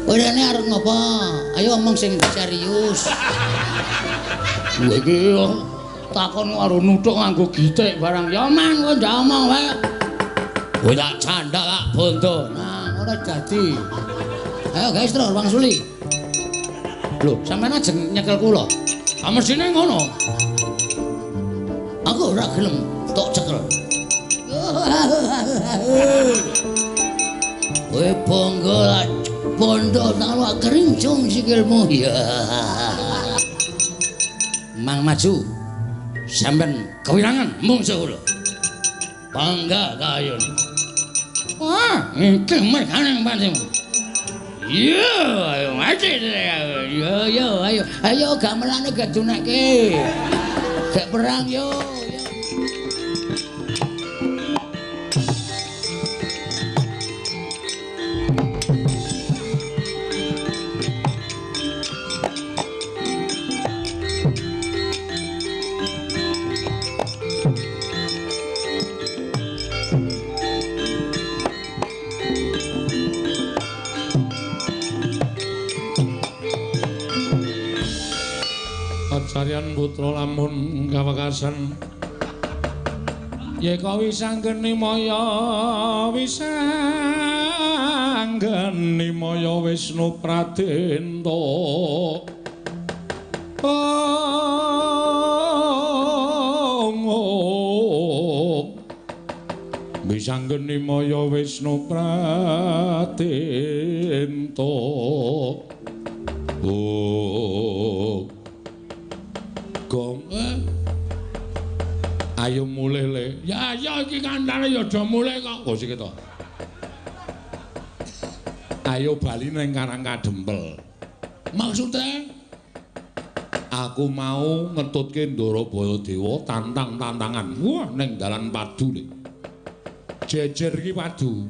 Kowe rene arep ngopo? Ayo ngomong sing serius. Kowe iki takon karo nuthuk nganggo gitik barang. Ya man kowe ndak omong wae. Kowe tak candhak tak bondo. Nah, ngono dadi. Ayo guys, terus Bang Suli. Lho, sampean ajeng nyekel kula. Ah mesine ngono. Aku ora gelem tok cekel. Kowe bonggo bondo nang kerincung sikilmu ya. Mang maju. Sampeyan kewirangan mungsuh kula. Bangga kayun. Wah, iki mergane panjenengan. Iya, ayo mati. Yo, ayo gamelane gak dunake. Gak perang yo. Caryan putra lamun kawekasan yeka wisanggeni maya Wisnu Pradenta wisanggeni maya Wisnu Pradenta Gong ayo mulih le ya iki kandhane ya do mulih kok oh sik to ayo bali ning Karang Kadempel maksude aku mau ngetutke Ndara Bayadewa tantang-tantangan wah ning dalan padu le jejer iki padu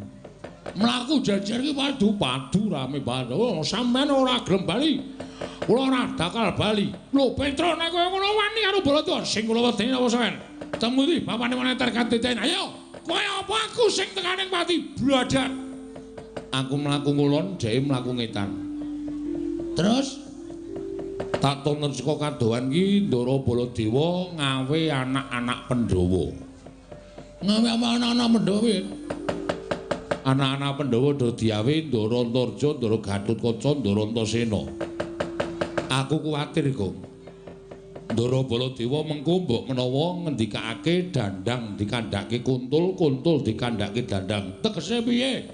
mlaku jejer iki padu rame banget oh sampean ora gelem bali kula ora dakal bali. Lho, Petro nek kowe ngono wani karo Baladewa sing kula wedeni apa sampean? Temu iki bapane moneter kadeten. Ayo, kowe apa aku sing tekaning pati bladak. Aku mlaku ngulon, dhek mlaku ngetan. Terus tak toner saka kadohan iki Ndara Baladewa ngawe anak-anak Pandhawa. Ngawe apa anak-anak Pandhawa? Anak-anak Pandhawa do diawe Ndara Antarja, Ndara Gatotkaca, Ndara Antasena. Aku kuwatir iku. Ndara Baladewa mengko mbok menawa ngendikake dandang dikandhake kuntul, kuntul dikandhake dandang. Tegese piye?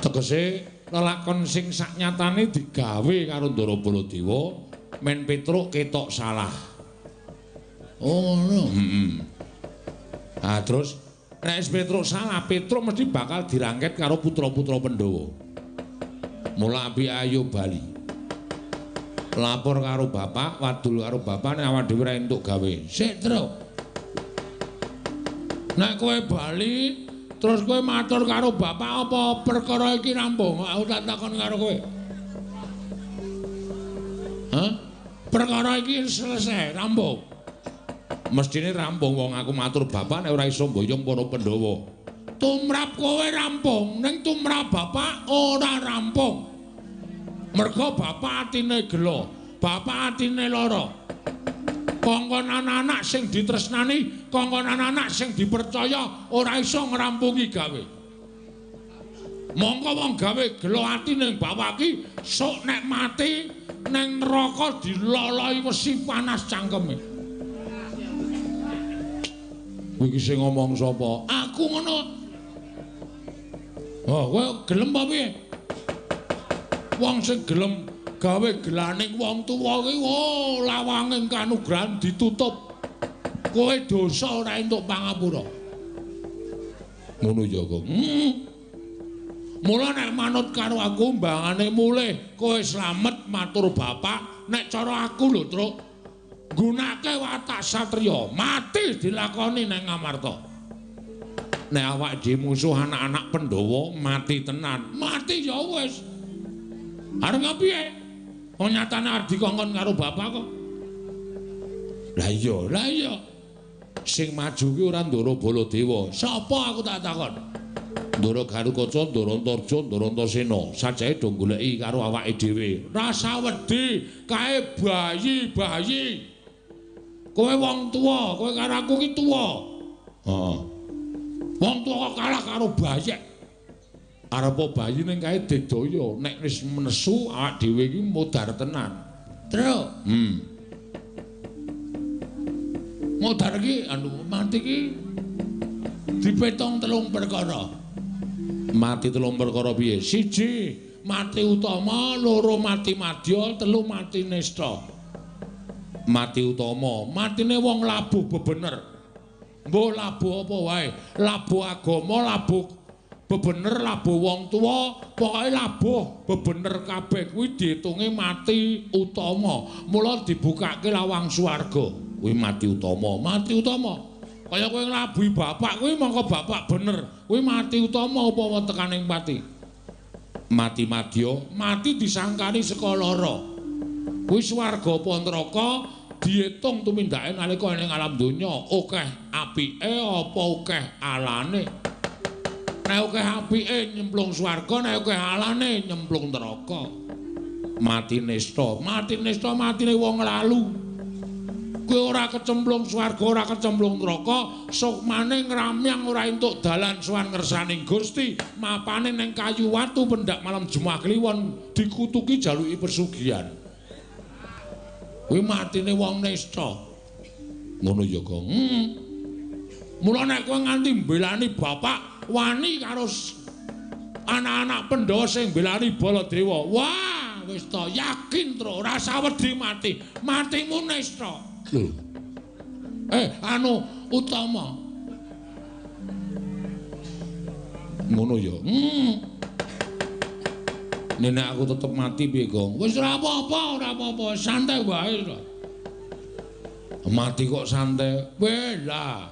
Tegese lelakon sing saknyatane digawe karo Ndara Baladewa men Petruk ketok salah. Oh ngono. Ah terus nek Petruk salah, Petruk mesti bakal dirangket karo putra-putra Pandhawa. Mula api ayo bali. Lapor karo bapak, wadul karo bapak nek awak dhewe ora entuk gawe. Sik, Tru. Nek kowe bali, terus kowe matur karo bapak apa perkara iki rampung? Aku tak takon karo kowe. Hah? Perkara iki selesai, rampung. Mestine rampung wong aku matur bapak nek ora iso mboyong para Pandhawa. Tumrap kowe rampung, ning tumrap bapak ora rampung. Mergo bapak atine gelo, bapak atine lara. Kongkon anak-anak sing ditresnani, kongkon anak-anak sing dipercaya ora iso ngrampungi gawe. Mongko wong gawe gelo ati ning bawah ki sok nek mati ning neraka diloloi wesi panas cangkeme. Kowe iki sing ngomong sapa? Aku ngono. Oh, kowe gelem apa piye? Wong sing gelem gawe gelaning wong tuwa kuwi oh lawanging kanugrahan ditutup. Kowe dosa ora entuk pangapura. Ngono ya kok. Mula nek manut karo aku mbangane mulih kowe slamet matur bapak nek cara aku lho Truk gunake watak satriya mati dilakoni ning Ngamarta. Nek awak dhewe musuh anak-anak Pandhawa mati tenan mati ya wis. Arep piye? Wong nyatane arep dikongkon karo bapak kok. Lah iya. Sing maju ki ora Ndara Baladewa. Sapa aku tak takon? Ndara Garukaca, Ndara Antarja, Ndara Antasena sajae do goleki karo awake dhewe. Rasa wedi kae bayi-bayi. Kowe wong tuwa, kowe karo aku ki tuwa. Heeh. Wong tuwa kok kalah karo bayek. Arepa bayi ning kae dedaya, nek wis menesu awak dhewe iki modar tenan. Truk. Modar iki mati iki dipetong 3 perkara. Mati 3 perkara piye? 1 mati utama, 2 mati madya, 3 mati nista. Mati utama, matine wong labuh bebener. Mbok labuh apa wae, labuh agama, labuh bebener, labuh wong tuwa, pokoke labuh bebener kabeh kuwi diitunge mati utama. Mula dibukake lawang swarga. Kuwi mati utama, mati utama. Kaya kowe nglabuhi bapak kuwi mangko bapak bener. Kuwi mati utama apa tekaning pati. Mati madya, mati disangkani saka lara. Kuwi swarga apa neraka diitung tumindake nalika ning alam donya, akeh apike apa akeh alane. Nek akeh apike nyemplung swarga, nek akeh alane nyemplung neraka. Mati nista, matine wong lalu. Kowe ora kecemplung swarga, ora kecemplung neraka, sukmane ngramyang ora entuk dalan sowan ngersaning Gusti, mapane ning kayu watu pendak malam Jumat Kliwon dikutuki jaluki pesugihan. Kuwi matine wong nista. Ngono ya, Gong. Mula nek kowe nganti mbelani bapak, wani karo anak-anak Pandhawa sing mbelani Baladewa. Wah, wis to yakin tro, rasa wedi mati. Matimu nista. Lho. Utama. Ngono ya. Nek aku tetep mati piye, Gong? Wis ora apa-apa, santai wae. Mati kok santai. Wela.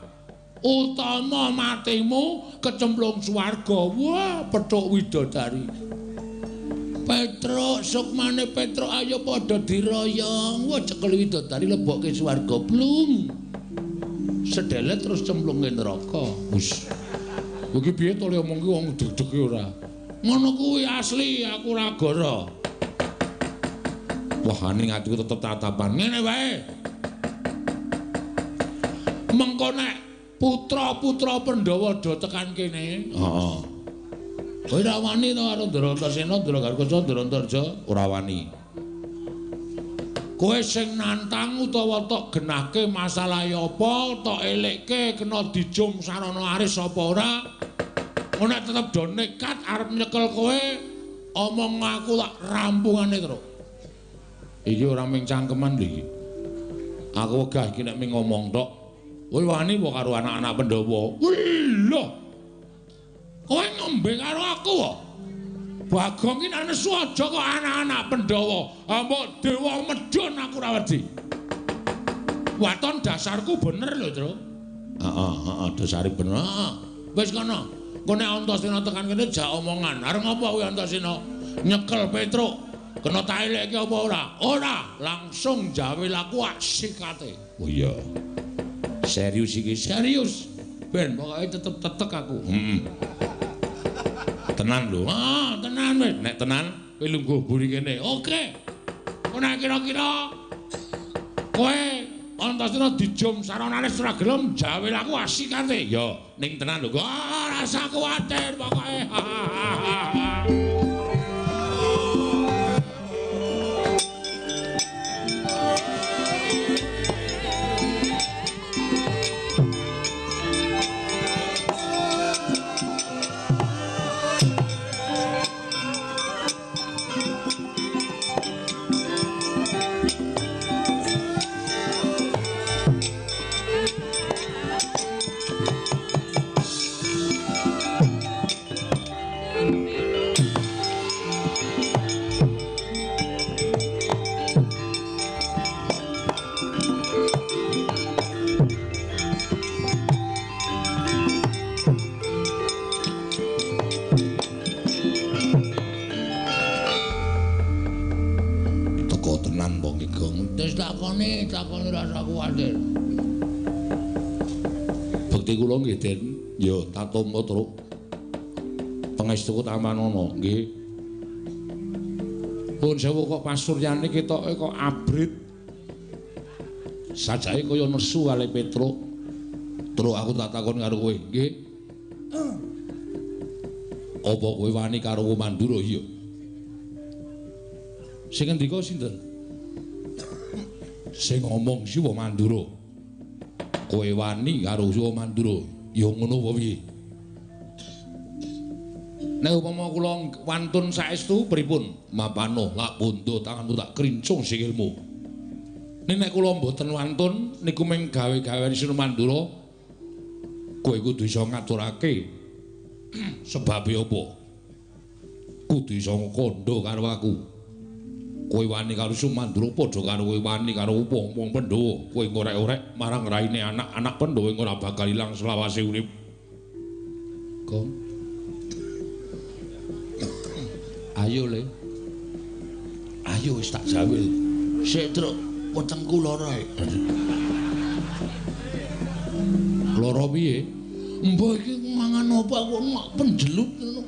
Utama matimu kecemplung swarga. Wah, pethuk widodari. Petruk, sukmane Petruk ayo padha diroyong. Wah, cekel widodari lebokke swarga blung. Sedelet terus cemplunge neraka. Wis. Iki piye to le omongke wong deg-deg ora. Ngono kuwi asli, aku ora goro. Wah, ning atiku tetep tatapan. Ngene wae. Mengko nek putra-putra Pandhawa do tekan kene. Heeh. Kowe ora wani to karo Ndara Antasena, Ndara Garukaca, Ndara Antarja, ora wani. Kowe sing nantang utawa tok genahke masalah apa, tok elekke kena dijum sarana aris apa ora? Nek tetep do nekat arep nyekel kowe, omong aku tak rampungane terus. Iki ora mung cangkeman lho iki. Aku wegah iki nek mung ngomong tok. Kowe wani apa karo anak-anak Pandhawa? Wih, lho. Kowe ngombe karo aku kok. Bagong iki nek nesu aja kok anak-anak Pandhawa. Mbok dewa medhun aku ora wedi. Waton dasarku bener lho, Tru. Heeh, dasare bener. Wis kono. Engko nek Antasena tekan kene jak omongan. Arep ngopo kuwi Antasena? Nyekel Petruk. Kena tak elekke apa ora? Ora, langsung jawe laku sikate. Oh iya. Serius iki, serius. Ben pokoke tetep aku. Tenan lho. Tenan wis. Nek tenan kowe lungguh buri kene. Oke. Ora kira-kira kowe Antasena dijum saranane ora gelem jawe laku asikate. Ya, ning tenan lho. Ora rasa kuwatir pokoke. Takoni rasa kuwatir. Bekti kula nggih Den, ya tak tampa, Truk. Pangestuku Tamanana, nggih. Pun sewu kok pasuryane ketoke kok abrit. Sajake kaya nesu kali Petruk. Terus aku tak takon karo kowe, nggih. Apa kowe wani karo Mandura iya? Sing ngendika sinten? Sing ngomong si Mandura. Kowe wani karo Mandura. Ya ngono apa piye? Nek upama kula wantun saestu pripun? Mapano lak bondo tanganmu tak krincung sikilmu. Nek kula mboten wantun niku mung gawe-gawean Sinu Mandura. Kowe kudu iso ngaturake. Sebabe apa? Kudu iso kandha karo aku. Kowe wani karo Sinu Mandura padha karo kowe wani karo wong Pandhawa. Kowe ngorek-orek marang raine anak-anak Pandhawa ora bakal ilang selawase urip. Kom. Ayo le. Ayo wis tak jawil. Sik truk wetengku lara. Lara piye? Mbah iki mangan apa kok penjelut ngono.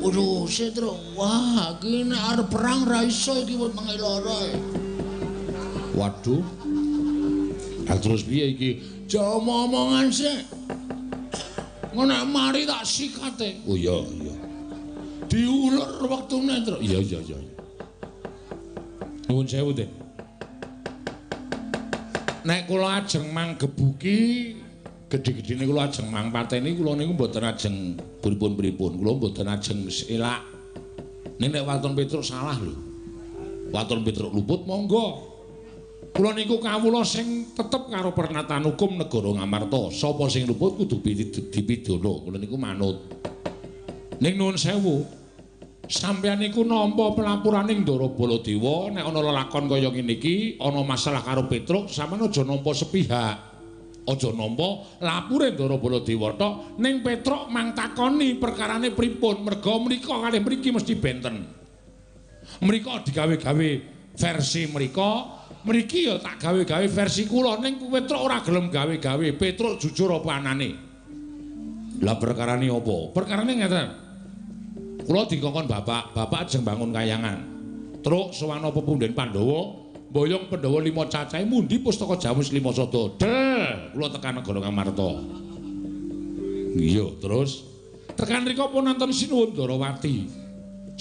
Waduh, sik truk. Wah, iki nek arep perang ra iso iki wetenge lara. Waduh. Terus piye iki? Jauh omongan sik. Ngono mari tak sikate. Oh iya iya. Diulur waktune terus. Iya. Nuwun sewu, Den. Nek kula ajeng manggebuki gedhe-gedhene kula ajeng mangpateni kula niku mboten ajeng pripun-pripun. Kula mboten ajeng elak. Nek Waton Petruk salah lho. Waton Petruk luput monggo. Kula niku kawula sing tetep karo pernatan hukum negara Ngamarta. Sapa sing luput kudu dipidana. Kula niku manut. Ning nuwun sewu. Sampeyan niku nampa pelapuraning Ndara Baladewa nek ana lelakon kaya ngene iki, ana masalah karo Petruk, sampeyan aja nampa sepihak. Aja nampa lapure Ndara Baladewa tok, ning Petruk mang takoni perkarane pripun, merga mriko kalih mriki mesti benten. Mriko digawe-gawe versi mriko, mriki ya tak gawe-gawe versi kula, ning Petruk ora gelem gawe-gawe. Petruk jujur apa anane? Lah perkarane apa? Perkarane ngeten. Kula dikongkon bapak ajeng bangun kayangan. Truk sowan pepundhen Pandhawa, mboyong Pandhawa 5 cacahe mundi pustaka Jamus 5 sada. Del, kula tekan negara Ngamarta. Iya, terus tekan mriko pun nonton Sinuwun Ndarawati.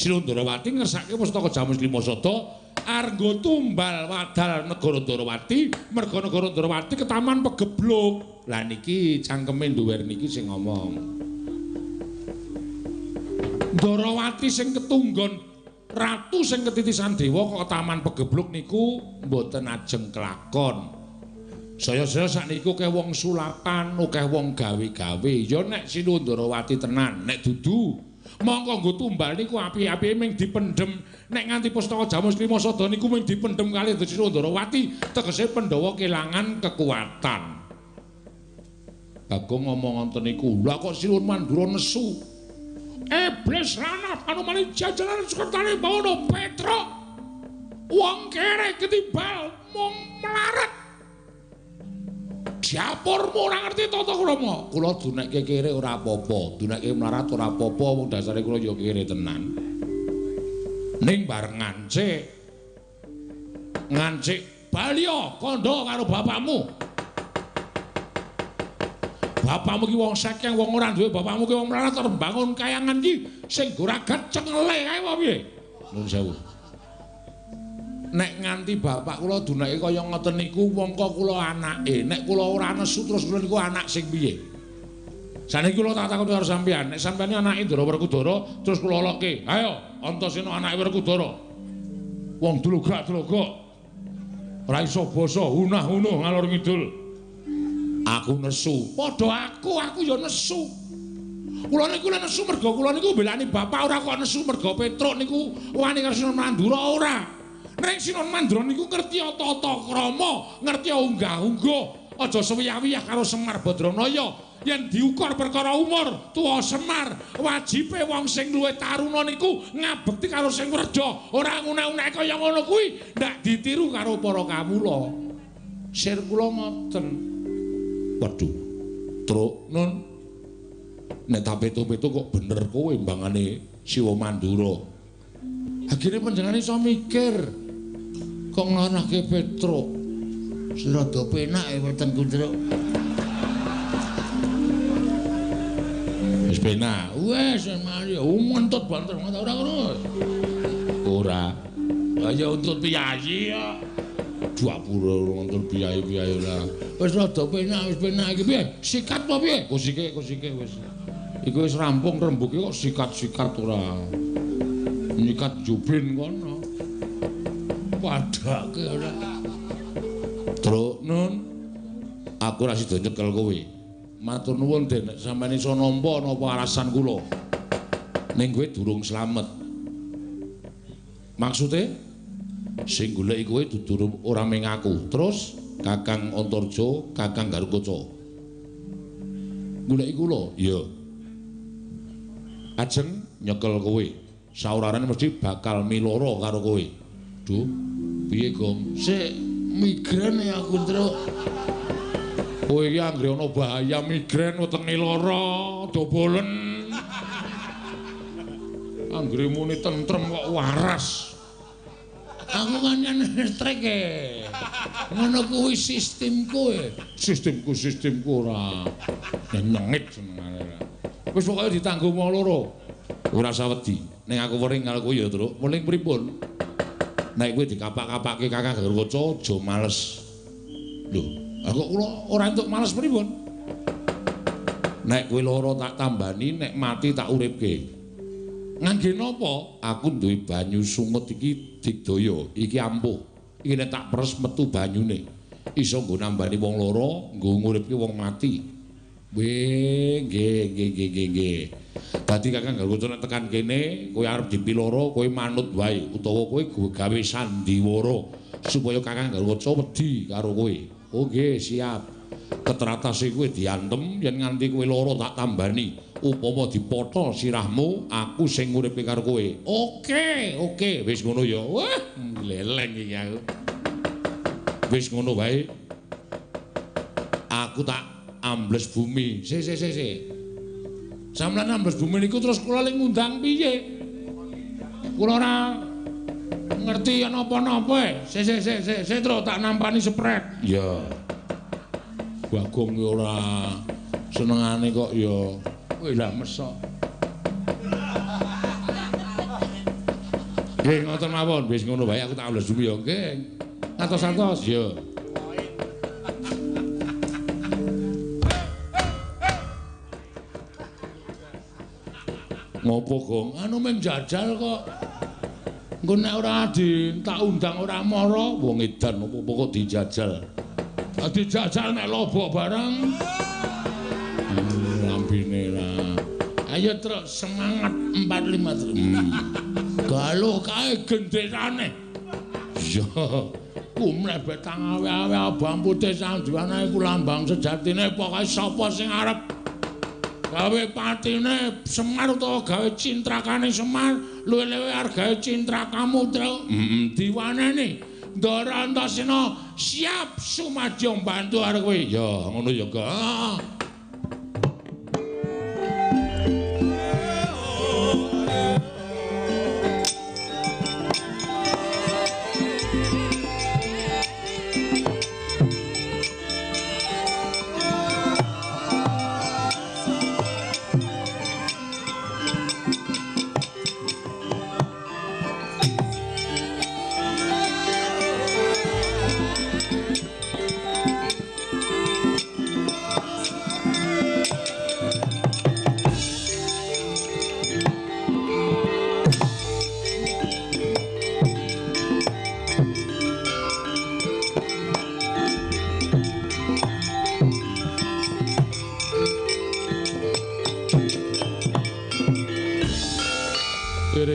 Sinuwun Ndarawati ngersake pustaka Jamus 5 sada arenggo tumbal wadal negara Ndarawati, merga negara Ndarawati ketaman pegebluk. Lah niki cangkeme duwer niki sing ngomong. Ndarawati sing ketunggon ratu sing ketitisan dewa kok taman pegebluk niku mboten ajeng kelakon. Saya-saya sakniku akeh wong sulapan, akeh wong gawe-gawe. Ya nek Sinuwun Ndarawati tenan, nek dudu mongko nggo tumbal niku apik-apike ming dipendhem. Nek nganti pustaka Jamus 5 sada niku ming dipendhem kalih Sinuwun Ndarawati, tegese Pandhawa kelangan kekuatan. Bagong ngomong ngoten niku, lha kok Sinuwun Mandura nesu. Iblis ranah panomane jajaran sekretaris bawana Petruk. Wong kere ketimbal mung melarat. Diapurmu ora ngerti tata krama. Kula dunekke kere ora apa-apa, dunekke melarat ora apa-apa, wong dasare kula ya kere tenan. Ning bareng ngancik balya kandha karo bapakmu. Bapakmu ki wong saking wong ora duwe, bapakmu ki wong melarat arep bangun kayangan iki sing goragat cengele kae apa piye? Nuwun sewu. Nek nganti bapak kula dunake kaya ngoten niku mongko kula anake. Nek kula ora nesu terus kula niku anak sing piye? Saniki kula tak takon karo sampeyan, nek sampeyan anake Ndara Werkudara terus kula lokke. Ayo, Antasena anake Werkudara. Wong dlogak-dlogok. Ora iso basa, unah-unuh ngalor ngidul. Aku nesu, padha aku ya nesu. Kula niku lek nesu merga kula niku belani bapak ora kok nesu merga Petruk niku wani karo Sinuwun Mandura ora. Nek Sinuwun Mandura niku ngerti tata krama, ngerti unggah-ungguh, aja sewiyah-wiyah karo Semar Badranaya. Yen diukur perkara umur, tuwa Semar, wajibe wong sing luwih taruna niku ngabekti karo sing werda, ora ngunek-unek kaya ngono kuwi, ndak ditiru karo para kawula. Sir kula ngoten. Waduh, Truk Nun. nek tak petu-petu kok bener kowe mbangane Siwa Mandura. Akhire panjenengane iso mikir kok nganake Petruk. Rada penak wetenku, Truk. Wis penak. Wes mari untut banter ora ngono. Ora. Ayo untut piyayi ya. Dapur untut piyayi-piyayi ora. Wis rada penak, wis penak iki piye? Sikat apa piye? Kusike wis. Iku wis rampung rembuke kok sikat-sikat ora. Nyikat jubin kono. Padake ora. Truk nun. Aku ora sida nyekel kowe. Matur nuwun Den, nek sampeyan iso nampa napa alasan kula. Ning kowe durung slamet. Maksude sing golek kowe dudu ora mung aku. Terus Kakang Antarja, Kakang Garukaca. Golek kula, iya. Ajeng nyekel kowe. Saurane mesti bakal miloro karo kowe. Duh, piye, Gong? Sik migren ya aku, Truk. Kowe iki anggere ana bahaya migren wetenge lara, dobolen. Anggere muni tentrem kok waras. Aku kan yen listrik e. Ngono kuwi sistemku e. Sistemku ora nyengit senengane. Wis pokoke ditanggung wong loro. Ora usah wedi. Ning aku wering karo kowe ya, Truk. Muling pripun? Nek kowe dikapak-kapake Kakang Garukaca aja males. Lho, aku kula ora entuk males pripun? Nek kowe lara tak tambani, nek mati tak uripke. Ngangge napa? Aku duwe banyu sungut iki digdaya, iki ampuh. Iki nek tak peres metu banyune. Iso nggo nambani wong lara, nggo nguripke wong mati. Nggih. Dadi Kakang Garukaca nek tekan kene, kowe arep dipiloro, kowe manut wae utawa kowe gawe sandiwara supaya Kakang Garukaca wedi karo kowe. Oh nggih, siap. Ketratase kowe diantem yen nganti kowe lara tak tambani. Upama dipotho sirahmu, aku sing nguripe karo kowe. Oke, wis ngono ya. Wah, leleng iki aku. Wis ngono wae. Aku tak ambles bumi. Sik. Sampeyan ambles bumi niku terus kula ling ngundang piye? Kula ora ngerti ana apa-apa. Sik, terus tak nampani sepret. Ya. Bagong ki ora senengane kok ya. Wis lah mesok. Nggih ngoten mawon, wis ngono wae aku tak ambles bumi ya. Nggih. Atos-atos ya. Ngopo, Gong? Anu men jajal kok. Engko nek ora tak undang ora mara, wong edan opo kok dijajal. Dijajal nek lobo bareng. Lambene ra. Ayo terus semangat 45 terus. Galuh kae gendherane. Ya, ku mlebet tang awe-awe abang putih sanjuane iku lambang sejatine pokoke sapa sing arep gawe patine Semar utawa gawe cintrakane Semar luwih-luwih arep cintrakamu Truk. Diwaneni Ndara Antasena siap sumadya bantu arep kowe. Ya ngono ya, Kak.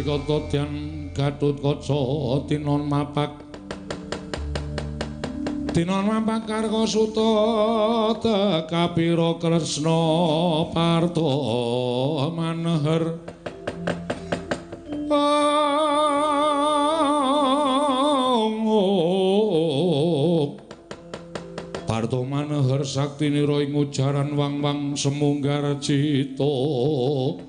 Kota Dian Gatotkaca tinon mapak Karkasuta tekapira Kresna Parta maneher Parta maneher saktinira ing ujaran wang-wang semunggar cita. Oh.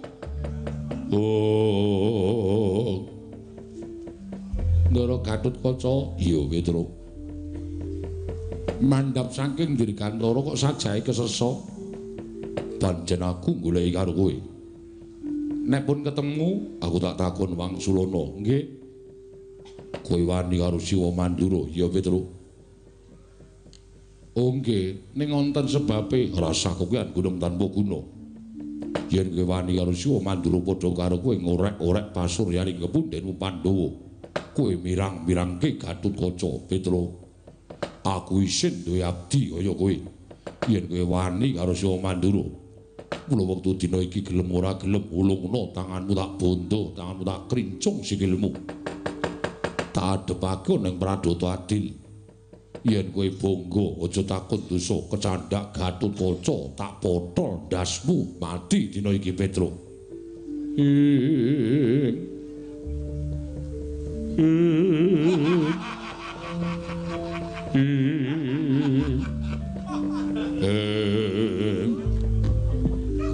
Ndara Gatotkaca, iya Petra. Mandhap saking Dirgantara kok sajahe kesesa. Panjen aku goleki karo kowe. Nek pun ketemu, aku tak takon Wangsulana, nggih. Kowe wani karo Siwa Mandura, ya Petra. Oh nggih, ning wonten sebabe rasa kuwi gunung tanpa guna. Yen kowe wani karo Siwa Mandura padha karo kowe ngorek-orek pasuryaning kepundhenmu Pandhawa. Kowe mirang-mirangke Gatotkaca, Petra. Aku isin duwe abdi kaya kowe. Yen kowe wani karo Siwa Mandura, mula wektu dina iki gelem ora gelem ulungna tanganmu tak bondo, tanganmu tak krincung sikilmu. Tak adepake ning Pradata Adil. Yen kowe bangga aja takut dosa kecandhak Gatotkaca tak potol ndasmu mati dina iki Petra.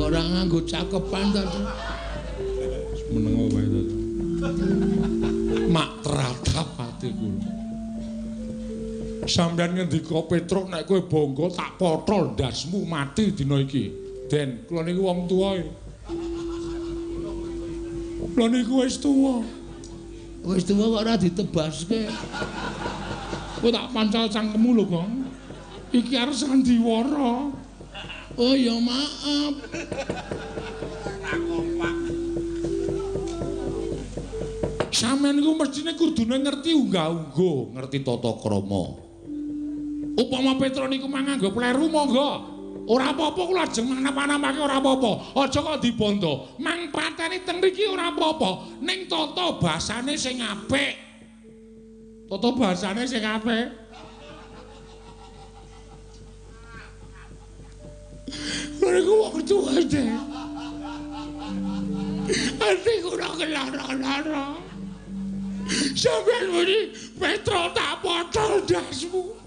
Ora nganggo cakepan ta. Menengo wae to. Mak teratap atiku. Sampeyan ngendika Petruk nek kowe bangga tak potol ndasmu mati dina iki. Den, kula niku wong tuwa. Kula niku wis tuwa. Wis tuwa kok ora ditebaske. Kowe tak pancal cangkemmu lho, Gong. Iki arep sandiwara. Oh ya maaf. Sampeyan iku mestine kudune ngerti unggah-ungguh, ngerti tata krama. Upama Petra niku manganggo pleru monggo. Ora apa-apa kula ajeng manap-manapake ora apa-apa. Aja kok dibondo. Mang pateni teng mriki ora apa-apa. Ning tata basane sing apik. Tata basane sing apik. Mereka waktu aja. Hatiku ora kelara-lara. Sampeyan muni Petra tak potol ndasmu.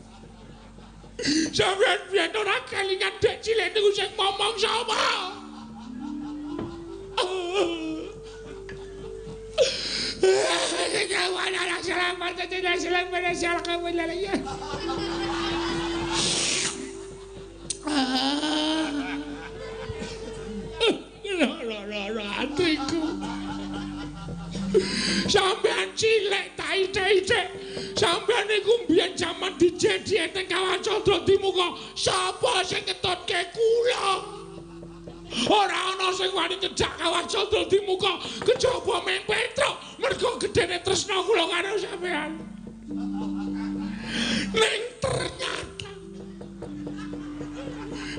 Sampeyan biyen ora kelingan dek cilik niku sing ngomong sapa? Hatiku sampeyan cilik tak icik-icik sampeyan niku mbiyen jaman dijedi teng Kawacandra Dimuka sapa sing ngetutke kula ora ana sing wani nyejak Kawacandra Dimuka kejaba meng Petruk mergo gedene tresna kula karo sampeyan ning ternyata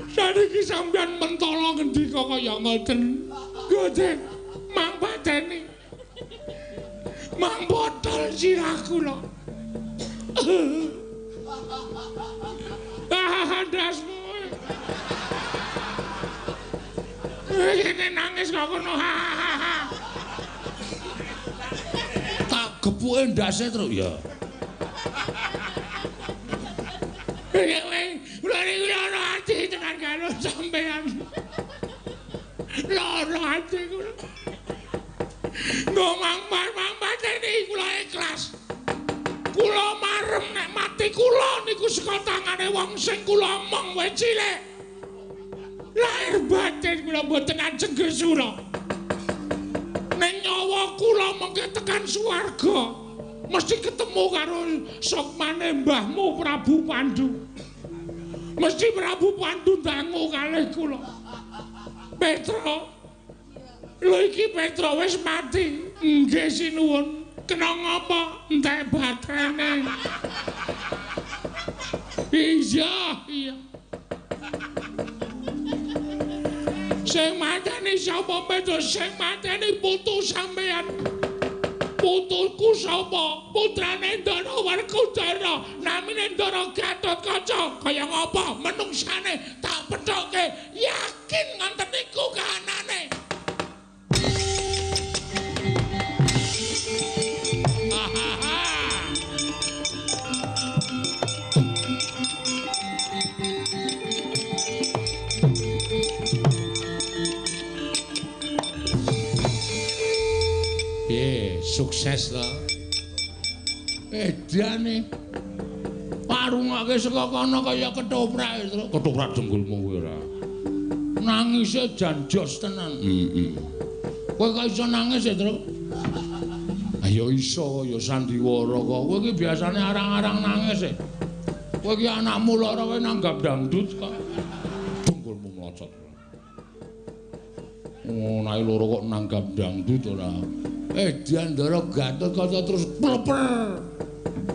saniki sampeyan mentala ngendika kaya ngoten Goden mang pateni mang botol sirah kula ndasmu ini nangis kok ngono Tak gepuke ndase truk ya. Kula niku lara ati tenan karo sampean. Lara ati kula. Ngomong pateni kula ikhlas. Kula marem nek mati kula niku saka tangane wong sing kula omong wae cilik. Lahir batin kula mboten ajeng gesura. Nek nyawa kula mengke tekan swarga, mesti ketemu karo sokmane mbahmu Prabu Pandu. Mesti Prabu Pandu dangu kalih kula. Petra. Lho iki Petra wis mati. Nggih sinuwun. Kena ngapa? Entek batrene. Iya. Sing mateni sapa Petra? Sing mateni putu sampean. Putuku sapa? Putrane Ndara Werkudara, namine Ndara Gatotkaca. Kaya ngapa menungsane tak pethoke yakin ngonten niku kahanane. sukses to. Edane parungake saka kono kaya ketoprak terus ketoprak jenggulmu kuwi ora. Nangise jan jos tenan. Kowe kok iso nangis ya, Tru? Ayo iso ya sandiwara kok. Kowe iki biasane arang-arang nangis e. Kowe iki anakmu lara kowe nanggap dangdut kok. Jenggulmu mlocot. Oh, nek loro kok nanggap dangdut ora. Diandara Gatot Kaca terus pleper.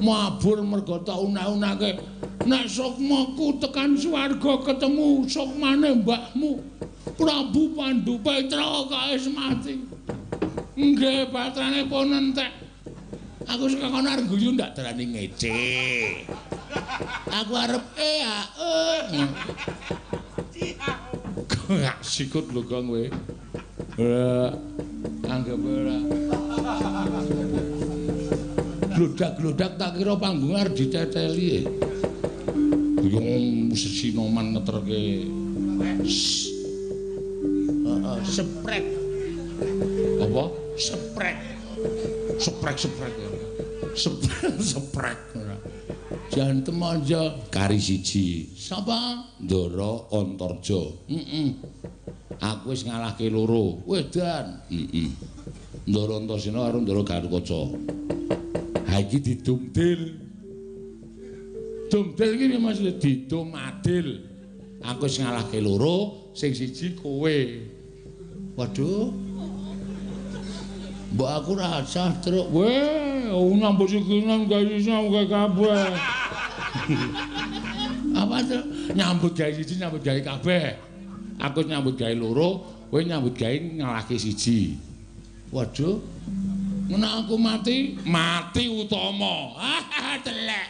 Mabur mergo tak unak-unake nek sukmaku tekan swarga ketemu sukmane mbahmu Prabu Pandhu Petra kok wis mati. Nggih batrane pun entek. Aku saka kono arep guyu ndak darani ngece. Aku arep Gak sikut lho kok kowe. Anggap ora. Glodak-glodak tak kira panggung arep diteteli. Yung musisi noman ngeterke. Seprek. Apa? Seprek. Seprek. Seprek. Jantem aja kari siji. Sapa? Ndara Antarja. Aku wis ngalahke loro. Wedan. Ndara Antarsena karo Ndara Garukaca. Ha iki didumdil. Dumdil iki maksud didum adil. Aku wis ngalahke loro, sing siji kowe. Waduh. Mbok aku rasah truk. Weh, nyambut sikinan gawe sing kabeh. Apa tuh? Nyambut gawe siji, nyambut gawe kabeh. Aku nyambut gawe loro, kowe nyambut gawe ngalahke siji. Waduh. Menak aku mati utama. Telek.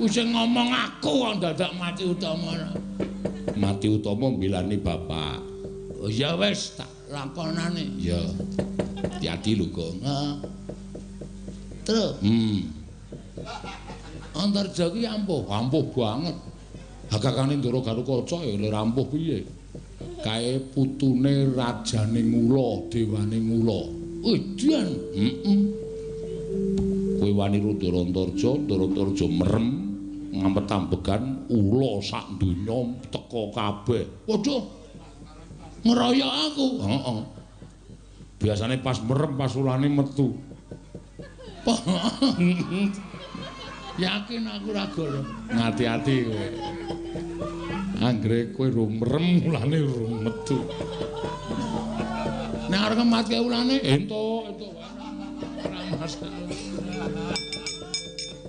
Wis ngomong aku kok dadak mati utama. Mati utama mbilani bapak. Oh ya wis tak lakonane. Ya. Hati-hati lho, Gong. Terus. Antarja ki ampuh banget. Hakakane Ndara Garukaca ya le rampuh piye? Kae putune rajane Ngula, dewane Ngula. Edian. Kowe wani Ndara Antarja merem ngampet ambegan ula sak donya teka kabeh. Waduh. Ngeroyok aku. Heeh. Biasane pas merem pas ulane metu. Yakin aku ra goro. Ngati-ati kowe. Anggere kowe rung merem ulane rung metu. Nek arep matke ulane entuk ora masalah.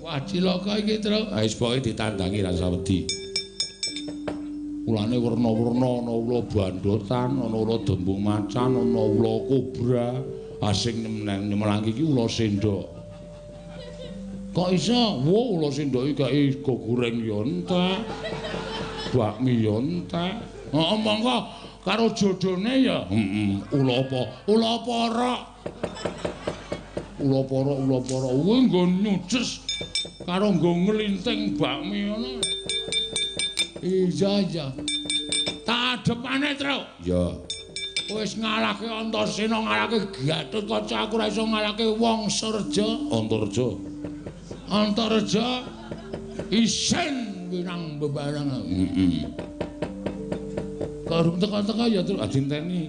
Wah cilaka iki terus. Ha wis pokoke ditandangi rasa wedi. Ulane werna-werna ana ula bandotan, ana ula dembung macan, ana ula kobra. Asing nyemelang iki ula sendok. Kok iso? Wo ula sendok iki gawe go goreng ya entek. Bakmi ya entek. Heeh monggo karo jodone ya. Ula apa? Ula porok. Ula porok. Kuwi nggo nyuces karo nggo nglinting bakmi ngono. Iya. Tak adepane, Tru. Ya. Wis ngalahke Antarsena, ngalahke Gatot Kaca, aku ora iso ngalahke wong Surja. Antarja isen winang bebarang. Karo teka-teka ya Tru, dinteni.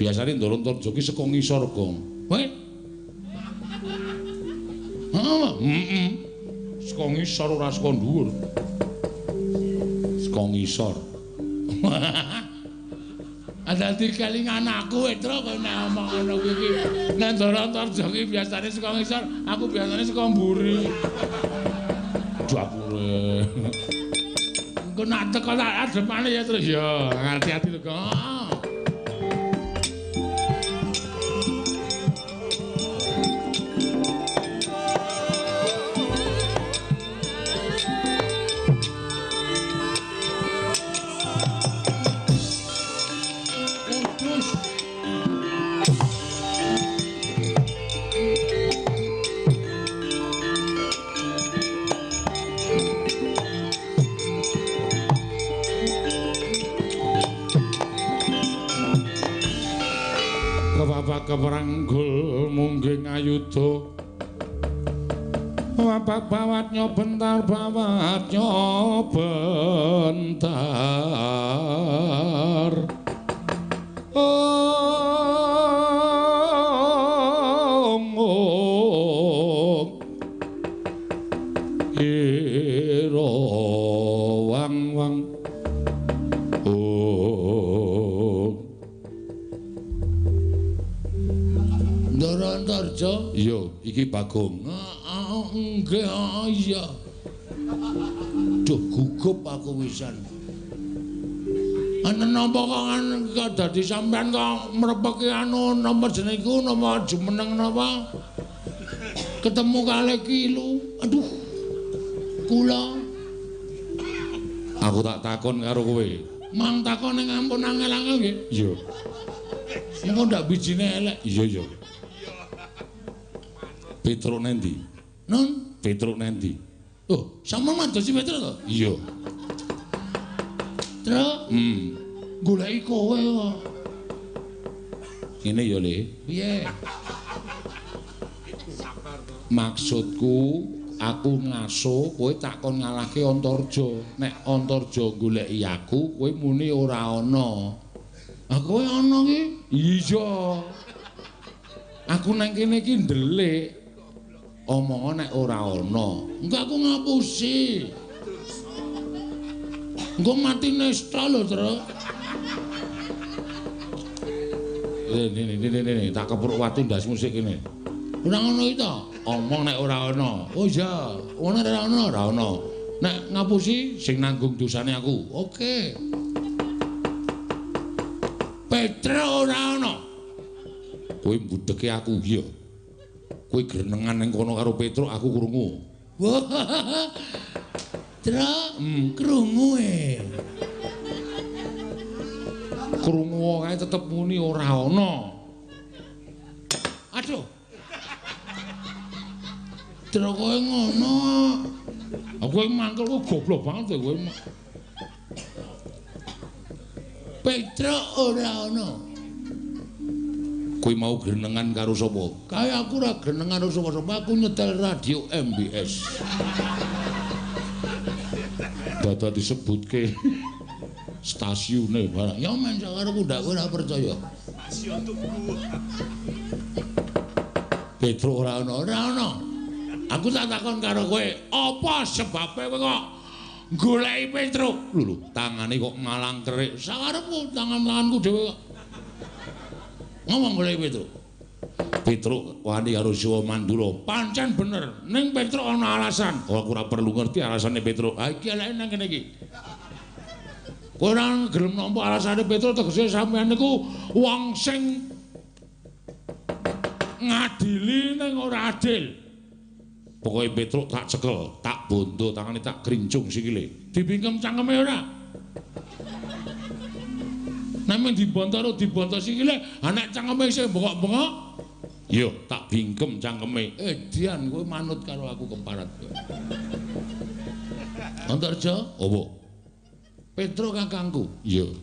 Biasane Ndara Antarja ki saka ngisor, Gong. Weh. Saka ngisor ora saka dhuwur. Saka ngisor. Dadi kelingan aku Tru kok nek omong ngono iki. Nek Ndara Antarja ki biasane saka ngisor, aku biasane saka mburi. Dapure. Engko nak teko tak adepane ya Tru. Ya, hati-hati lho, Kang. keperanggul mungging ayuda wapak bawatnya bentar ira wang-wang Ndara Antarja iya iki Bagong nggih iya duh gugup aku wisan ana napa kok dadi sampean kok mrepeki anu napa jenenge iku napa jumeneng napa ketemu kalih kilu aduh kula aku tak takon karo kowe mang takon ning ampun angel-angel nggih iya engko ndak bijine elek iya Petruk nendi non Petruk nendi oh sama madosi Petruk to iya Truk goleki kowe kok ngene ya Le piye maksudku aku ngaso kowe tak kon ngalahke Antarja nek Antarja goleki aku kowe muni ora ana kowe ana ki iya aku nang kene iki ndelik omongan nek ora ana engko aku ngapusi engko mati nesta lho Truk ini tak kepruk watu ndas musik kene ora ngono iki to omong nek ora ana oh iya ono ora ana nek ngapusi sing nanggung dosane aku oke Petro ora ana kowe mbudheke aku iya kowe grenengan ning kono karo Petruk aku krungu Truk krungu krungu kae tetep muni ora ana aduh Truk kowe ngono aku mangkel kok goblok banget kowe Petruk ora ana kowe mau grenengan karo sapa? Kae aku ora grenengan karo sapa-sapa, aku nyetel radio MBS. Dadi disebutke stasiune barang. Ya men sakarepku ndak kowe ora percaya. Stasiun tuku. Petruk ora ana. Aku tak takon karo kowe, apa sebabe kowe kok goleki Petruk? Lho, tangane kok malang kerik. Sakarepku tangan-tanganku dhewe kok ngomong golek Petruk wani karo Siwa Mandura pancen bener ning Petruk ana alasan aku ora perlu ngerti alasane Petruk iki eleke nang kene iki kowe ora gelem nampa alasane Petruk tegese sampean niku wong sing ngadili ning ora adil pokoke Petruk tak cekel tak bondo tangane tak grincung sikile dibingkem cangkeme ora Name dibontor sikile, anak cangkeme isih bengok-bengok. Iya, tak bingkem cangkeme. Dian kowe manut karo aku kemparat kowe. Antarja, apa? Petruk kakangku. Iya.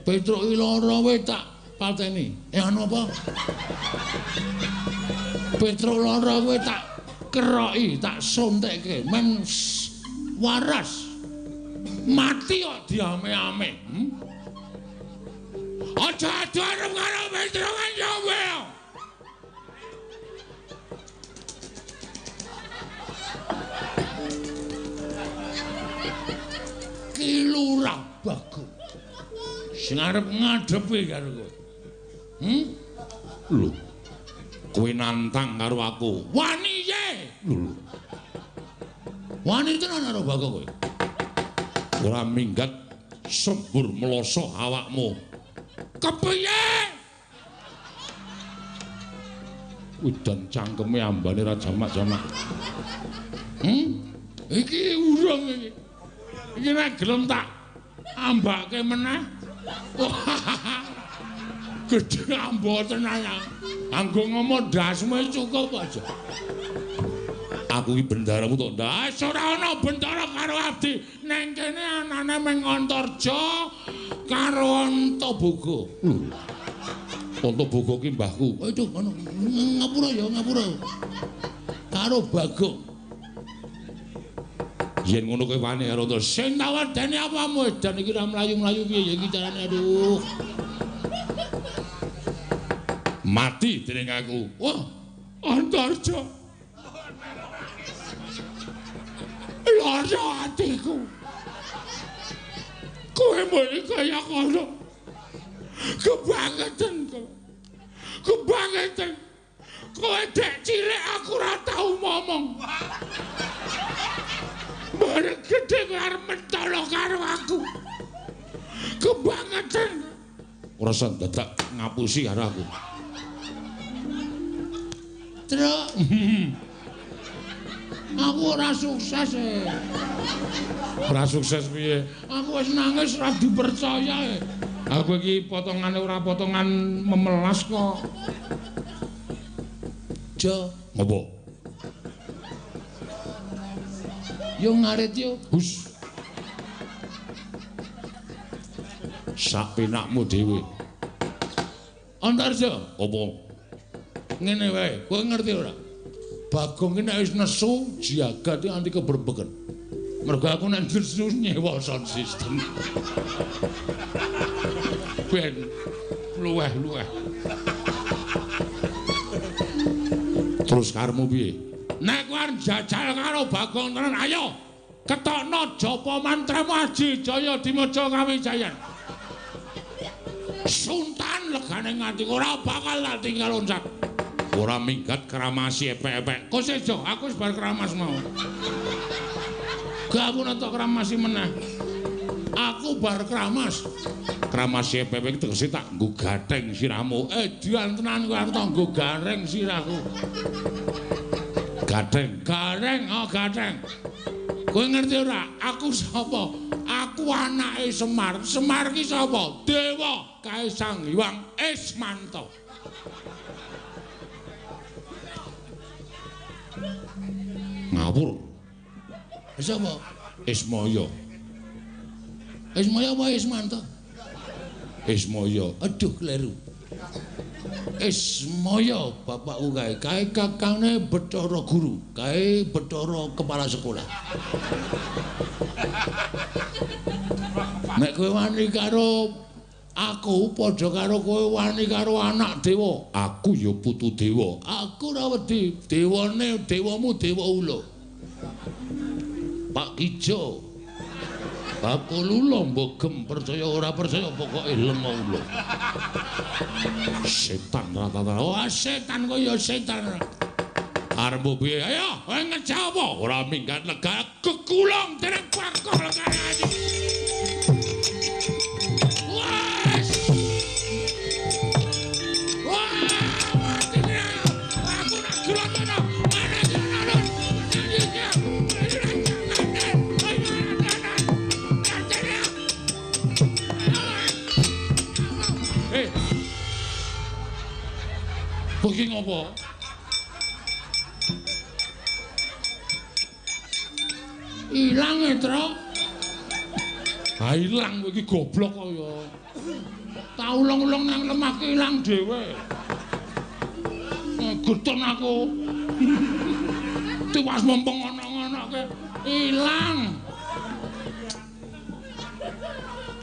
Petruk iki lara wae tak pateni. Anu apa? Petruk lara kowe tak keroki, tak sontekke. Men waras. Mati kok diame-ame. Aja arep karo Petruk kan yowe. Ki lurah Bagong. Sing arep ngadepi karo kowe. Lho. Kowe nantang karo aku. Wani ye. Lho. Wani tenan karo Bagong kowe. Ora minggat sembur meloso awakmu. Kepiye? Udan cangkeme ambane ra jamak-jamak. Iki urung iki. Iki nek gelem tak ambake meneh. Gedhe ambo tenan ya. Anggo ngomong dasmu cukup aja. Aku iki bendaramu to ndas ora ana bendara karo abdi. Neng kene anane meng Antarja karo Antaboga. Pontobogo ki mbahku. Waduh ngono. Ngapura ya, ngapura. Karo Bagong. Yen ngono kowe wani karo to sing tawadane apamu edan iki ra mlayu-mlayu piye ya iki carane aduh. Mati dening aku. Wah, Antarja. Loro atiku. Kowe muni kaya kono. Kebangetan kowe. Kebangetan. Kowe dek cilik aku ora tau ngomong. Bareng gedhe kowe arep mentolo karo aku. Kebangetan. Ora usah dadak ngapusi karo aku. Truk. Aku ora sukses e. Ora sukses piye? Aku wis nangis ora dipercaya e. Aku iki potongane ora potongan memelas kok. Jo, Ngopo? yo ngarit yo. Hus. Sak penakmu dhewe. Antarja, Opo? ngene wae, kowe ngerti ora? Bagong ki nek wis nesu, jagat iki anti keberbeken. Mergo aku nek nesu nyewa sound system. Ben luweh-luweh. Terus karemu piye? Nek kowe arep jajal karo Bagong tenan, ayo ketokno japa mantramu Aji Jaya dimaca kawijayan. Sultan legane nganti ora bakal tak tinggal loncat. Ora minggat kramasi epek-epek. Kok sejo, aku wis bar keramas mau. Gak aku nonton kramasi meneh. Aku bar keramas. Kramasi epek-epek tegese tak nggo gatheng sirahmu. Dian tenan kowe arep nggo gareng sirahku. Gatheng. Gareng, oh gareng. Kowe ngerti ora? Aku sapa? Aku anake Semar. Semar ki sapa? Dewa Kaisang Hyang Ismanta. Ngawur. Sapa? Ismaya. Ismaya apa Ismanta? Ismaya. Aduh kleru. Ismaya bapakku kae kakange Bathara Guru, kae Bathara kepala sekolah. Nek kowe wani karo aku padha karo kowe wani karo anak dewa. Aku ya putu dewa. Aku ora wedi, dewane dewamu dewa ula. Pak Ijo. Bakul ula mbogem percaya ora percaya pokoke lenga ula. Setan rata-rata. Wah, setan kok ya setan. Arep piye? Ayo, kowe ngejak apa? Ora minggat lega kekulong dereng bakul karo Aji. Wes. Wah, aku nak gelem ana. Bagi ngopo? Ilang e, Tro. Ha ilang kowe iki goblok kaya. Tak ulung-ulung nang lemah ki ilang dhewe. Getun aku. Tiwas mumpung ana-ana ke ilang.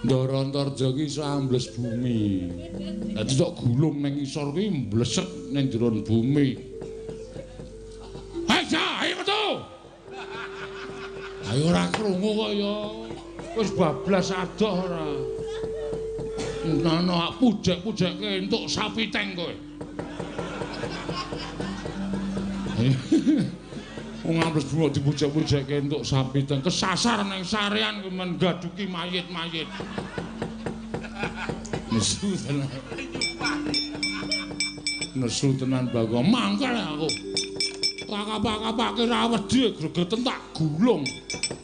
Ndara Antarja ki iso ambles bumi. Dadi tok gulung ning isor ki mblesek ning jero bumi. Ayo metu. Ayo ora krungu kok ya. Wis bablas adoh ora. Nana pujek-pujekke entuk sapi teng kowe. Wong ambles bumi dipujek-pujekke entuk sapi teng Kesasar ning sarean kowe men gaduki mayit-mayit. nesu tenan. Nesu tenan Bagong mangkel aku. Kakak-kakak ra wedi gregeten tak gulung.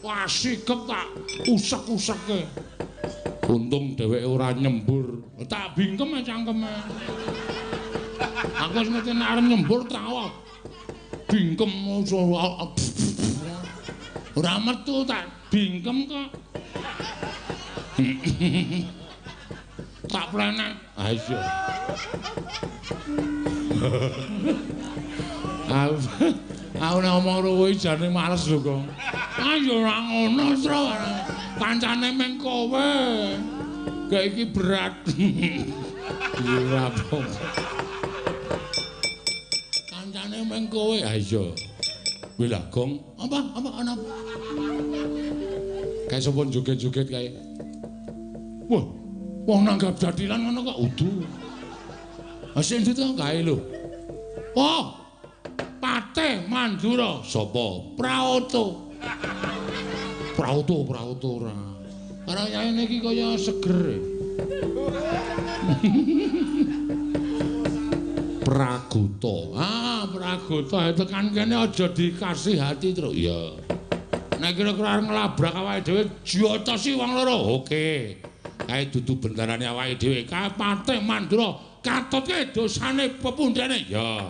Wah sikep tak usek-usekke. Untung dheweke ora nyembur. Tak bingkem cangkeme. Aku wis ngerti nek arep nyembur tak bingkem ora metu tak bingkem kok. Tak plenek. Ha iya. Aku nek ngomong karo jane males lho kok. Ayo ora ngono, Tru. Kancane meng kowe. Kayak iki berat. Ora apa. Kancane meng kowe. Ha iya. Kuwi lah, Gong. Apa ana? Kayak sapa joget-joget kae. Wah, wong nanggap dadilan ngono kok udu. Asing itu kae lho. Oh, Patih Mandura. Sapa? Praoto. Praoto ora. Karang yaene iki kaya seger. Pragoto. Pragoto tekan kene aja dikasih hati terus. Iya. Nek kira-kira nglabrak awake dhewe jotosi wong loro. Oke. Kae dudu bendarane awake dhewe. Kae Patih Mandura katutke dosane pepundhane. Ya.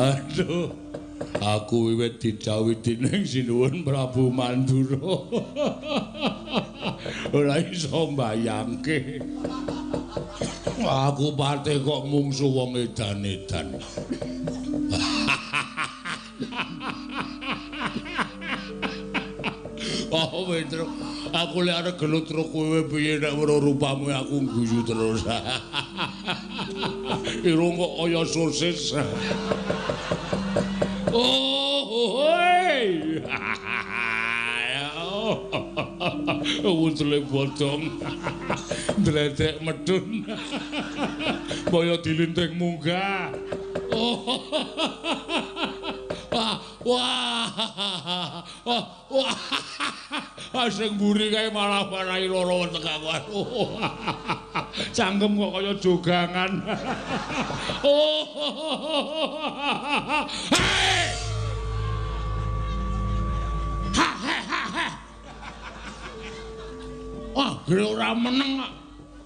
Aduh, aku wiwit didhawuhi dening Sinuwun Prabu Mandura. Ora iso mbayangke. Aku pate kok mungsu wong edan-edan. Oh, Petro, aku lek arep gelut karo kowe piye nek weruh rupamu aku guyu terus. Irung kok kaya sosis. Oh, hei. Wuncule bodong. Ndledek medun. Kaya dilinting munggah. Oh. Wah. Asing mburi kae malah marahi loro weteng aku. Cangkem kok kaya jogangan. Oh. Hei! Gere ora meneng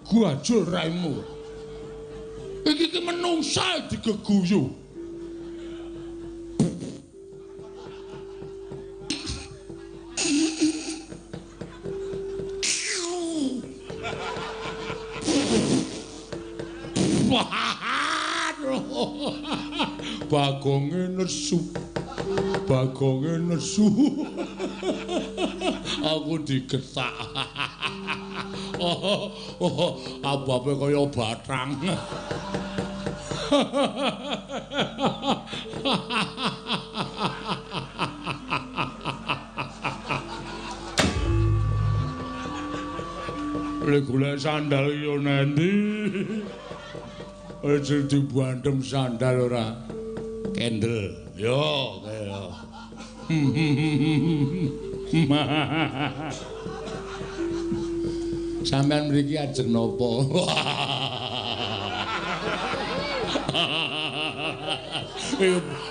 guajul raimu. Iki menungsa digeguyu. Bagonge nesu. Aku digetak. Abape kaya batang. Lek golek sandal yo nendi. Aja dibantem sandal ora. Kendel. Yo, kaya. Sampeyan mriki ajeng napa?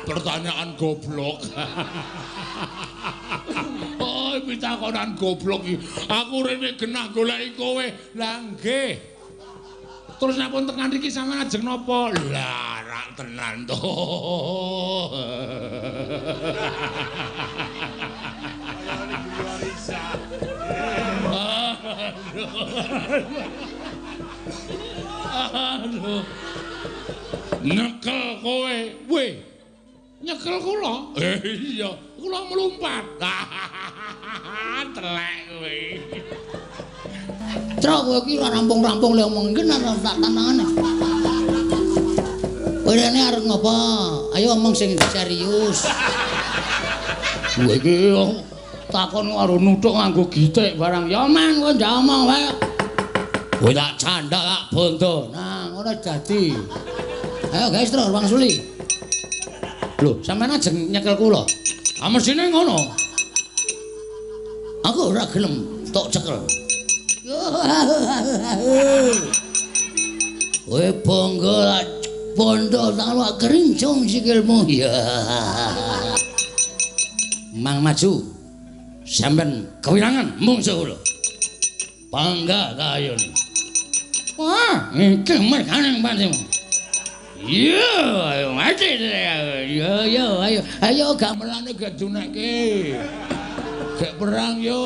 Pertanyaan goblok. Oh, pitakonan goblok iki. Aku rene genah goleki kowe. Lah nggih. Terus nek pun tekan iki sampeyan ajeng napa? Lah, rak tenan to. Aduh. Nyekel kowe. Weh. Nyekel kula? Iya, kula mlumpat. Telek kowe. Truk kowe iki ora rampung-rampung le omong iki tak tantangan. Kowe rene arep ngopo? Ayo omong sing serius. Kowe iki takon karo nuthuk nganggo gitik barang. Ya man kowe ndak omong wae. Kowe tak candak tak bondo. Nah, ngono dadi. Ayo guys, terus Bang Suli. Lho, sampean ajeng nyekel kula. Ah mesine ngono. Aku ora gelem tok cekel. Kowe bangga bondo tak kerincung sikilmu ya. Mang maju. Sampeyan kewirangan mungsuh kula. Bangga kayone. Wah, iki mergane pancen. Yo, ayo mati yo, ayo gamelane gak junekke. Gak perang yo.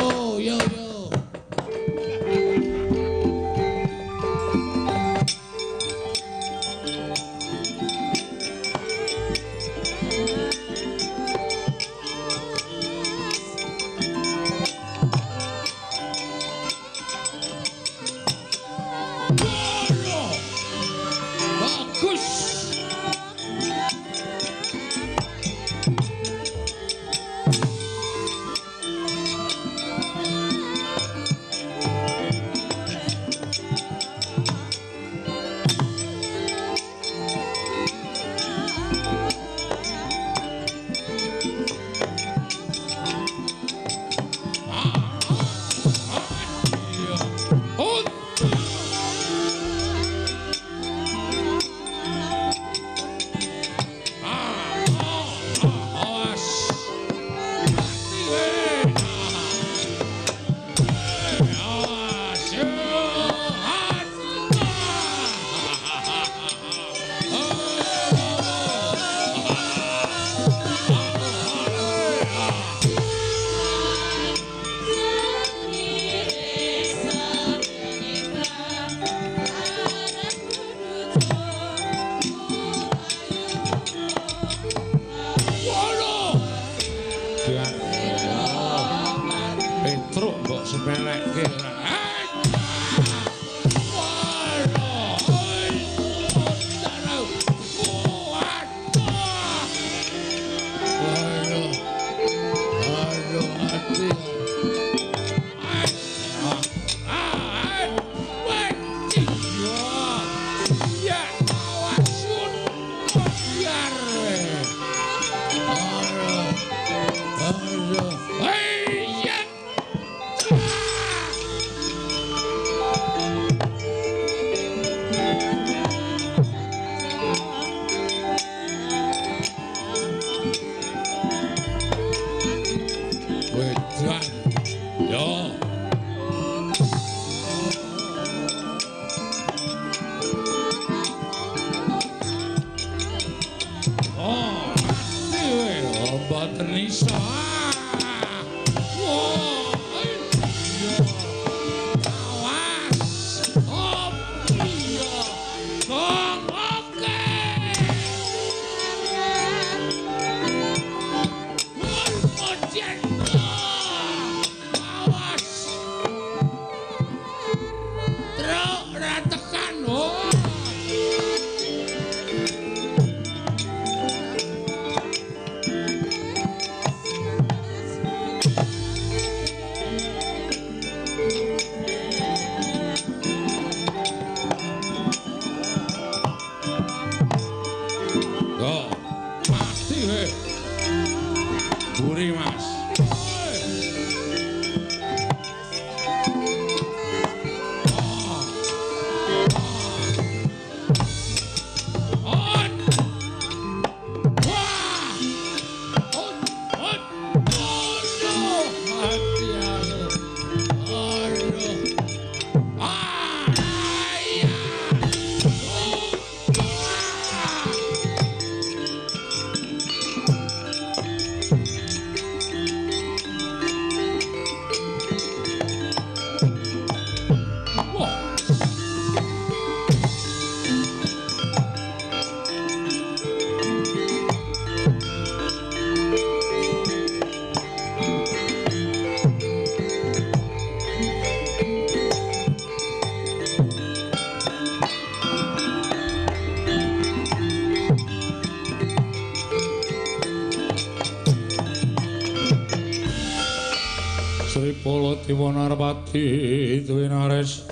Sri Baladewa Narpati duwe nares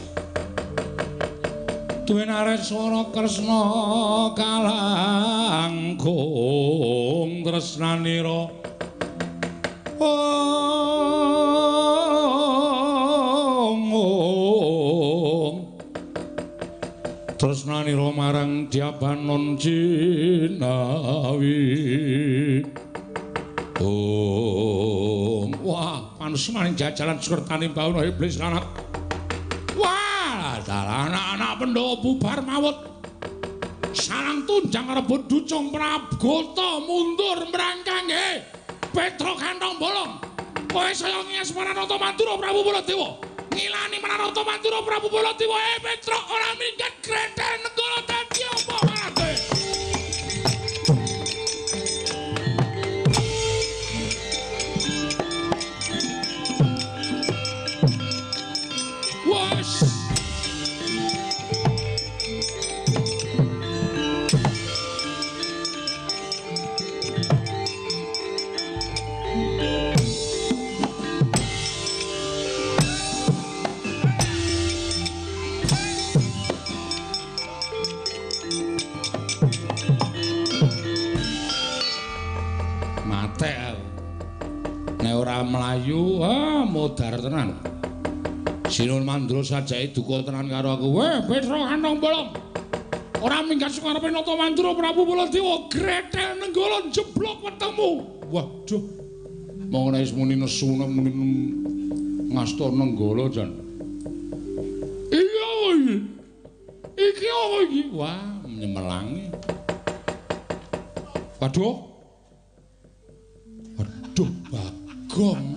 swara Kresna kalangkung tresnanira tresnanira marang Diabanon Jinawi. Wah, panesmaning jajalan Sukertani Bawana iblis anak. Wah, dalah anak-anak Pandhawa bubar mawut. Sarang tunjang rebut ducung Prabgata mundur mrangkang Petra kantong bolong. Kowe saya ngias Maranata Mantura Prabu Baladewa. Ngilani Maranata Mantura Prabu Baladewa. Petra ora minggat Grethel Nenggala dadi apa marane? Melayu modar tenan. Sinun Mandra sajake duka tenan karo aku. Weh, Petra kantong bolong. Ora minggat sukarepe Nata Mantura Prabu Baladewa Grethel Nenggala jeblok wetengmu. Waduh. Mong nek muni nesu muni ngasta Nenggala jan. Iya iki. Iki apa iki? Wah, nyemelangi. Waduh. Waduh, Bagong.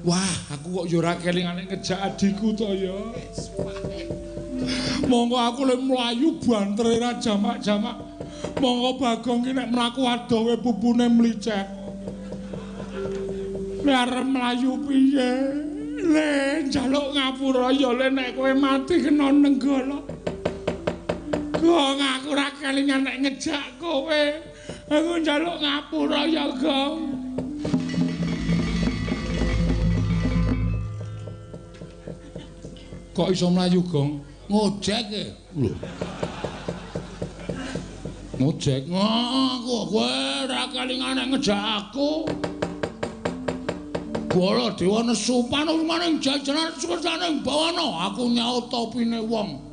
Wah, aku kok yo ora kelingane ngejak adikku to ya. Monggo aku le mlayu bantere ra jamak-jamak. Monggo Bagong ki nek mlaku adohe pupune mlicek. Nek arep mlayu piye? Le njaluk ngapura ya le nek kowe mati kena Nenggala. Gong aku ora kelingan nek ngejak kowe. Aku njaluk ngapura ya, Gong. Kok iso mlayu, Gong? Ngojek e. Lho. Ngojek. Kowe ora kelingan nek ngejak aku. Baladewa nesu panumaning jajanan Sukertani Bawana. Aku nyaut topine wong.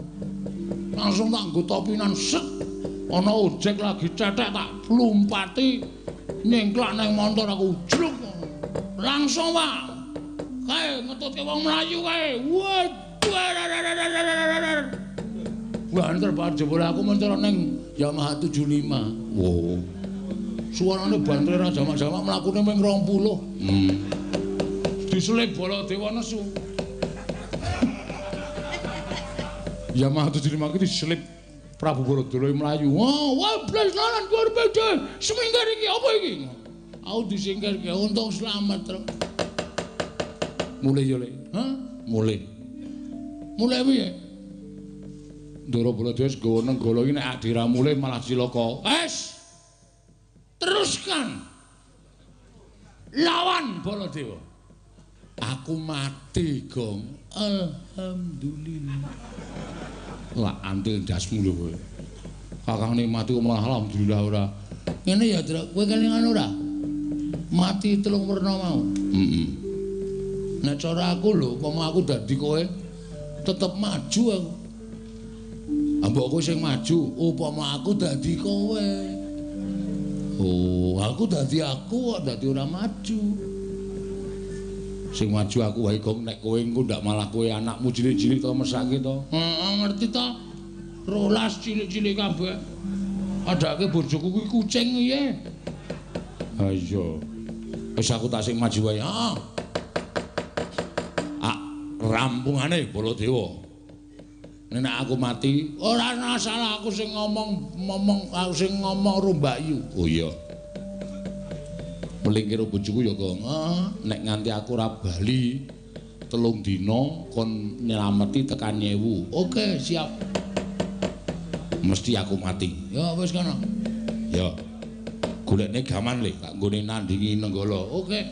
Langsung tak nggo topinan set. Ana ojek lagi cetek tak lumpati nyengklak nang montor aku jruk. Langsung wae. Kae ngetutke wong mlayu kae. Banter banget jebul aku mentor ning Yamaha 75. Wow. Suarane banter ra jamak-jamak mlakune ming 20. Diselip Baladewa nesu. Yamaha 75 iki diselip Prabu Baladewa mlayu. Wah, blas lalan kuwi beda. Seminggar iki apa iki? Aku disingkirke untung selamat terus. Mulai yo le. Hah? Mulai. Mulai piye? Ndara Baladewa wis gawa Nenggala iki nek adira mulai malah cilaka. Teruskan. Lawan Baladewa. Aku mati, Gong. Alhamdulillah. Lah antil dasmu lho kowe. Kakang mati kok malah alhamdulillah ora. Ngene ya, Dra, kowe kelingan ora? Mati telung werna mau. Nek cara aku lho, upama aku dadi kowe tetep maju aku. Mbok kowe sing maju, upama aku dadi kowe. Oh, aku dadi aku kok dadi ora maju. Sing maju aku wae, Gong, nek kowe engko ndak malah kowe anakmu cilik-cilik to mesake to. Ngerti to? 12 cilik-cilik kabeh. Adake bojoku kuwi kucing piye? Ha iya. Wis aku tak sing maju wae. Rampungane Baladewa. Nek aku mati, ora ana salah aku sing ngomong aku sing ngomong Rombakyu. Oh iya. Melingkir bojoku ya, Gong. Nek nganti aku ora bali 3 dina kon nyelameti tekan 1000. Oke, siap. Mesti aku mati. Ya wis kono. Ya. Golekne gaman le, tak nggone nandingi Nenggala. Oke.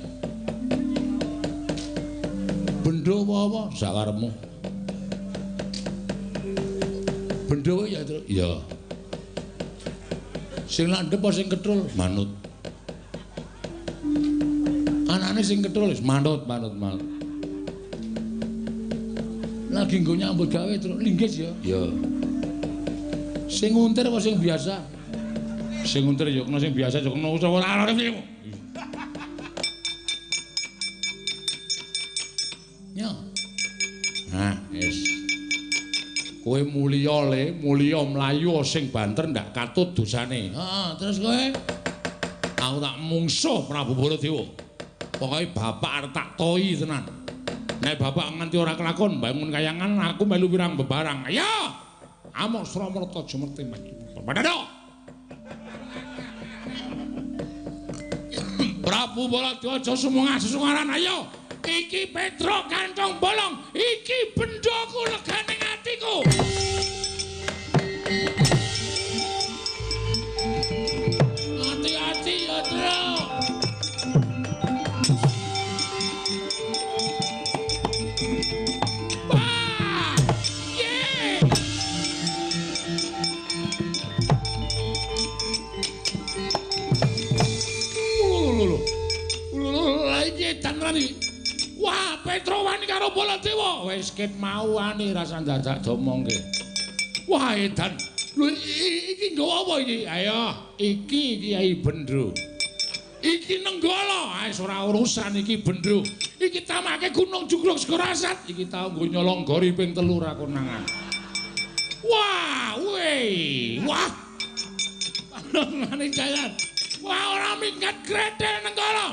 Bendho apa sakarepmu? Bendho ya, Tru. Ya. Sing landhep apa sing kethul? Manut. Anane sing kethul wis manut. Lagi nggo nyambut gawe, Tru. Linggis ya? Ya. Sing nguntir apa sing biasa? Sing nguntir ya kena sing biasa, ya kena ora arep. Ya. Nah, wis. Kowe mulya mlayu sing banter ndak katut dosane. Heeh, terus kowe aku tak mungsuh Prabu Baladewa. Pokoke bapak arep tak toi tenan. Nek bapak nganti ora kelakon bangun kayangan aku melu wirang bebarang. Ayo. Amok Sramrata Jumerte maju. Padha. Prabu Baladewa aja sumungah-susungaran ayo. Iki Petro Kantong Bolong, iki bendhaku leganing atiku. Hati-hati ya, Tru. Wah! Ye! Lagi tanrani. Wah, Petro wani karo Baladewa. Wis ket mau wani rasa dadak domongke. Wah, edan. Lho iki nggawa apa iki? Ayo, iki Kyai Bendro. Iki Nenggala. Wis ora urusan iki Bendro. Iki tamake Gunung Jugruk Sekorasat. Iki tau nggo nyolong gori ping 3 ra konangan. Wah, weh. Wah. Panjenengane jalan. Wah, ora minggat gredel Nenggala.